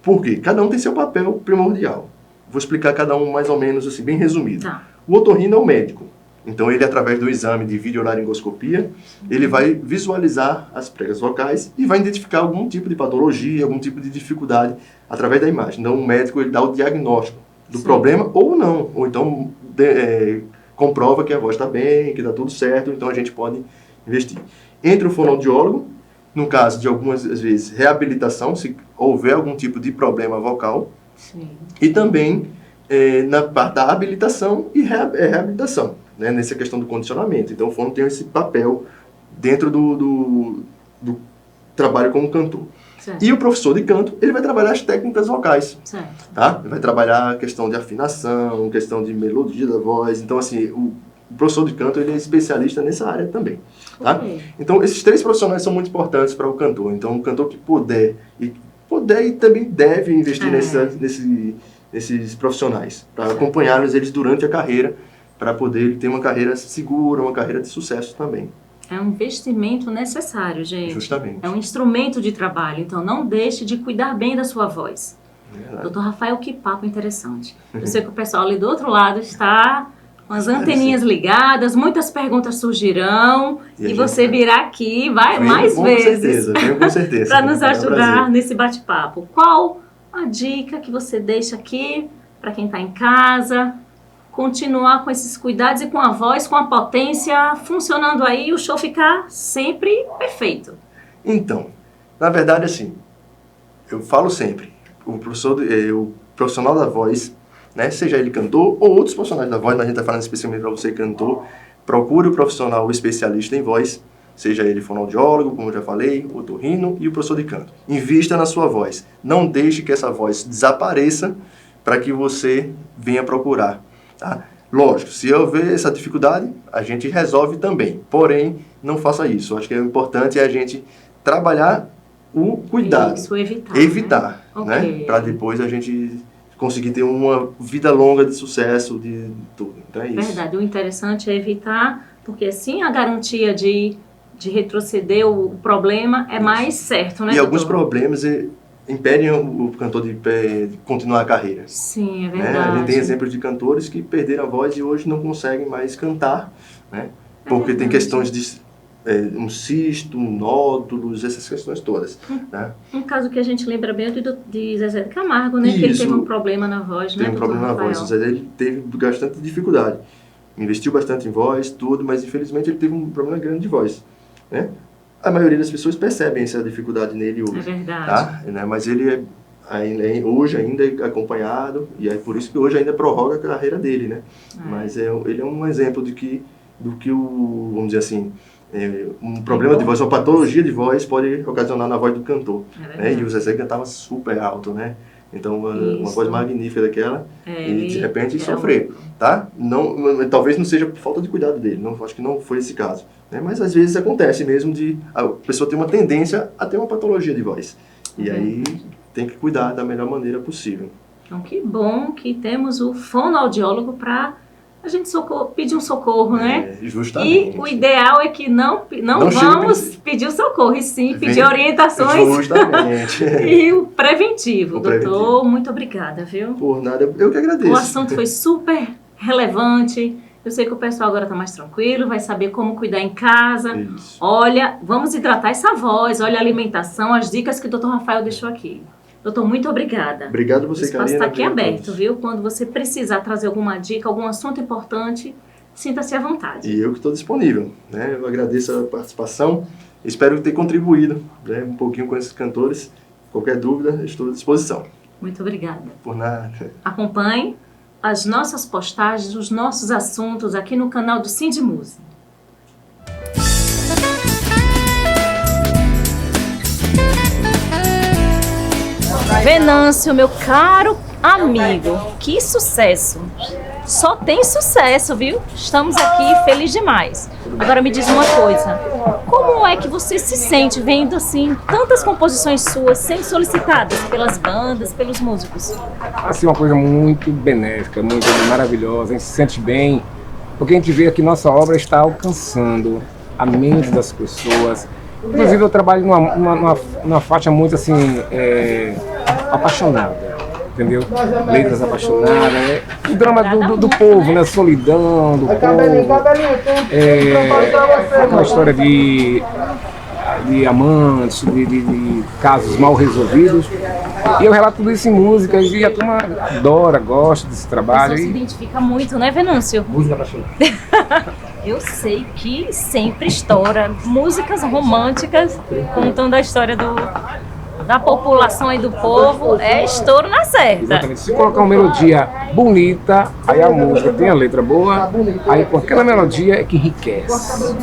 Por quê? Cada um tem seu papel primordial. Vou explicar cada um mais ou menos assim, bem resumido. Tá. O otorrino é o médico. Então ele, através do exame de videolaringoscopia, ele vai visualizar as pregas vocais e vai identificar algum tipo de patologia, algum tipo de dificuldade através da imagem. Então o médico ele dá o diagnóstico do Sim. problema ou não. Ou então comprova que a voz está bem, que está tudo certo, então a gente pode investir. Entre o fonoaudiólogo, no caso de algumas vezes reabilitação, se houver algum tipo de problema vocal, Sim. e também na parte da habilitação e reabilitação, né, nessa questão do condicionamento. Então o fono tem esse papel dentro do trabalho como cantor. Certo. E o professor de canto, ele vai trabalhar as técnicas vocais, Certo. tá? Ele vai trabalhar a questão de afinação, questão de melodia da voz. Então, assim, o professor de canto, ele é especialista nessa área também, tá? Ok. Então, esses 3 profissionais são muito importantes para o cantor. Então, o cantor que puder e também deve investir nesses profissionais, para acompanhá-los eles durante a carreira, para poder ter uma carreira segura, uma carreira de sucesso também. É um investimento necessário, gente. Justamente. É um instrumento de trabalho, então não deixe de cuidar bem da sua voz. Verdade. Doutor Rafael, que papo interessante. Eu sei que o pessoal ali do outro lado está com as anteninhas ligadas, muitas perguntas surgirão E a e gente você virá aqui mais vezes Venho com certeza. para nos É um ajudar prazer. nesse bate-papo. Qual a dica que você deixa aqui para quem está em casa? Continuar com esses cuidados e com a voz, com a potência funcionando aí, o show ficar sempre perfeito. Então, na verdade, assim, eu falo sempre, o profissional da voz, né, seja ele cantor ou outros profissionais da voz, mas a gente está falando especialmente para você cantor, procure o profissional o especialista em voz, seja ele fonoaudiólogo, como eu já falei, o otorrino e o professor de canto. Invista na sua voz. Não deixe que essa voz desapareça para que você venha procurar. Tá? Lógico, se houver essa dificuldade, a gente resolve também. Porém, não faça isso. Acho que é importante a gente trabalhar o cuidado. Isso, evitar. Evitar, né? Ok. Para depois a gente conseguir ter uma vida longa de sucesso, de tudo. Então é isso. Verdade, o interessante é evitar, porque assim a garantia de retroceder o problema é mais certo, né, E alguns doutor? problemas impedem o cantor de continuar a carreira. Sim, é Né? verdade. A gente tem exemplos de cantores que perderam a voz e hoje não conseguem mais cantar, né? Porque tem questões de um cisto, nódulos, essas questões todas. Né? Um caso que a gente lembra bem é de Zezé de Camargo, né? Que ele Isso. teve um problema na voz, né, Tem um doutor problema na voz. Rafael? Ele teve bastante dificuldade. Investiu bastante em voz, tudo, mas infelizmente ele teve um problema grande de voz. Né? A maioria das pessoas percebem essa dificuldade nele hoje. É verdade. Tá? Né? Mas ele hoje ainda é acompanhado e é por isso que hoje ainda prorroga a carreira dele, né? Mas ele é um exemplo do que vamos dizer assim, um problema de voz, uma patologia de voz pode ocasionar na voz do cantor. Né? E o Zezé cantava super alto, né? Então uma voz magnífica daquela e de repente sofrer, tá? Talvez não seja por falta de cuidado dele, acho que não foi esse caso. Né? Mas às vezes acontece mesmo de a pessoa ter uma tendência a ter uma patologia de voz. E aí tem que cuidar da melhor maneira possível. Então, que bom que temos o fonoaudiólogo para a gente pedir um socorro, né? Justamente. E o ideal é que não vamos pedir o socorro, e sim pedir orientações. Justamente. E o preventivo. O doutor, preventivo. muito obrigada, viu? Por nada, eu que agradeço. O assunto foi super relevante. Eu sei que o pessoal agora está mais tranquilo, vai saber como cuidar em casa. Isso. Olha, vamos hidratar essa voz, olha a alimentação, as dicas que o doutor Rafael deixou aqui. Doutor, muito obrigada. Obrigado a O você, espaço Karina. está aqui Obrigado a aberto, todos. viu? Quando você precisar trazer alguma dica, algum assunto importante, sinta-se à vontade. E eu que estou disponível. Né? Eu agradeço a participação. Espero ter contribuído, né, um pouquinho com esses cantores. Qualquer dúvida, estou à disposição. Muito obrigada. Por nada. Acompanhe as nossas postagens, os nossos assuntos aqui no canal do Sindmuse. Venâncio, meu caro amigo, que sucesso! Só tem sucesso, viu? Estamos aqui felizes demais. Agora me diz uma coisa, como é que você se sente vendo assim tantas composições suas sendo solicitadas pelas bandas, pelos músicos? Assim, uma coisa muito benéfica, muito maravilhosa, a gente se sente bem, porque a gente vê que nossa obra está alcançando a mente das pessoas. Inclusive eu trabalho numa faixa muito assim, apaixonada, entendeu? Letras apaixonadas, o drama do povo, né? Solidão do povo, aquela história de amantes, de casos mal resolvidos. E eu relato tudo isso em músicas e a turma adora, gosta desse A trabalho. pessoa se identifica muito, né, Venâncio? Música apaixonada. Eu sei que sempre estoura músicas românticas contando a história da população e do povo, é estouro na certa. Exatamente. Se colocar uma melodia bonita, aí a música tem a letra boa, aí com aquela melodia é que enriquece.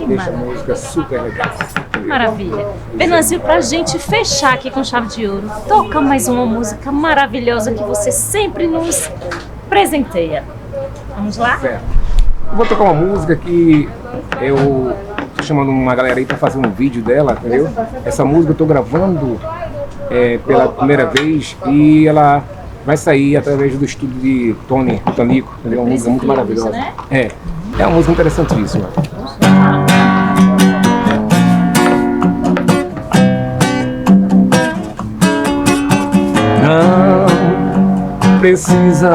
Deixa a música super legal. Maravilha. Venâncio, pra gente fechar aqui com chave de ouro, toca mais uma música maravilhosa que você sempre nos presenteia. Vamos lá? Certo. Eu vou tocar uma música que eu tô chamando uma galera aí pra fazer um vídeo dela, entendeu? Essa música eu tô gravando pela primeira vez e ela vai sair através do estúdio de Tonico, entendeu? Uma música muito maravilhosa. Né? É uma música interessantíssima. Não precisa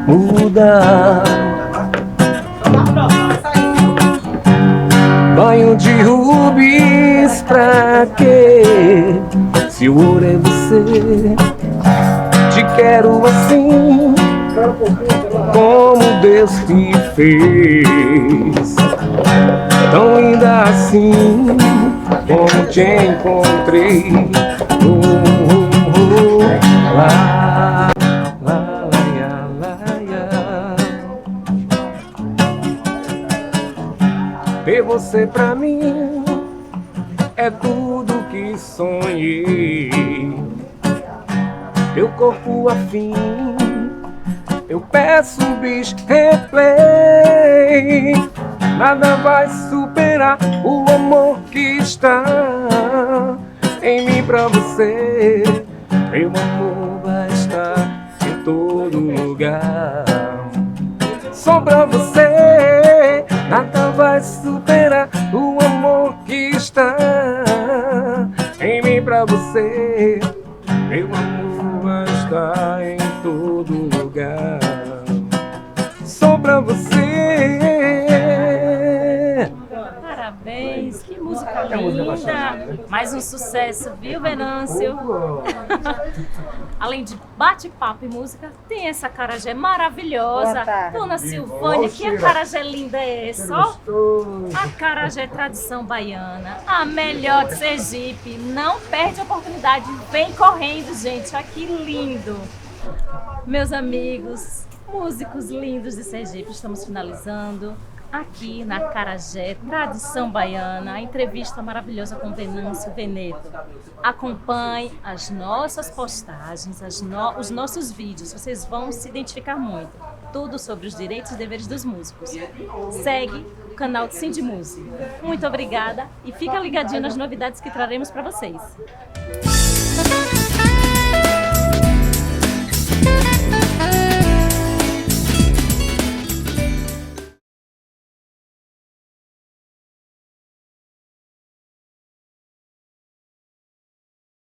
mudar. Banho de rubis pra quê? Se o ouro é você, te quero assim, como Deus te fez. Tão linda assim, como te encontrei. Lá, lá, lá, lá. Ter você pra mim é tudo que sonhei. Teu corpo afim, eu peço bis replay. Nada vai superar o amor que está em mim pra você. Meu amor vai estar em todo lugar. Só pra você, nada vai superar o amor que está em mim pra você. Meu amor vai estar em todo lugar. Só pra você. Parabéns, que música linda! Mais um sucesso, viu, Venâncio? Além de bate-papo e música, tem essa acarajé maravilhosa. Dona Silvânia, que acarajé linda é essa? Ó, acarajé tradição baiana, a melhor de Sergipe. Não perde a oportunidade, vem correndo, gente. Olha que lindo! Meus amigos, músicos lindos de Sergipe, estamos finalizando aqui na Acarajé, tradição baiana, a entrevista maravilhosa com Venâncio Veneto. Acompanhe as nossas postagens, os nossos vídeos, vocês vão se identificar muito. Tudo sobre os direitos e deveres dos músicos. Segue o canal de Cindy Music. Muito obrigada e fica ligadinho nas novidades que traremos para vocês.